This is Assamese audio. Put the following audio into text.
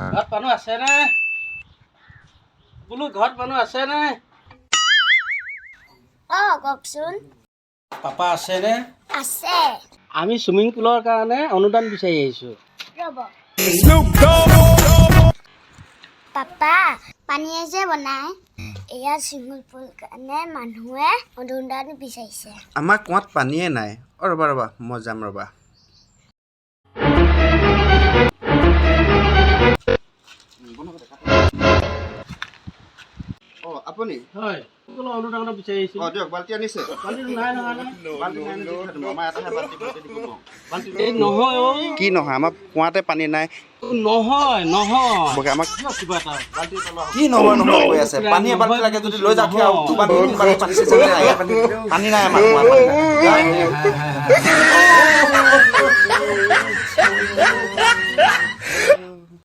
ঘৰত মানুহ আছে নে বোলো ঘৰত মানুহ আছে নে কওকচোন পাপা আছে নে আছে আমি সুইমিং পুলৰ কাৰণে অনুদান বিচাৰি আহিছো ৰ'ব পাপা পানীয়ে যে বনায় এয়া চুইমিং পুল কাৰণে মানুহে অনুদান বিচাৰিছে আমাৰ কুঁৱাত পানীয়ে নাই ৰ'বা মই যাম ৰ'বা আপুনি হয় অনুদান বিচাৰি আহিছো দিয়ক বাল্টি আনিছে নহয় কি নহয় আমাৰ কুঁৱাতে পানী নাই নহয় আমাক কিবা এটা কি নহয় কৈ আছে পানী এবাল্টি লাগে যদি লৈ যাওক পানী নাই আমাৰ কুঁৱাত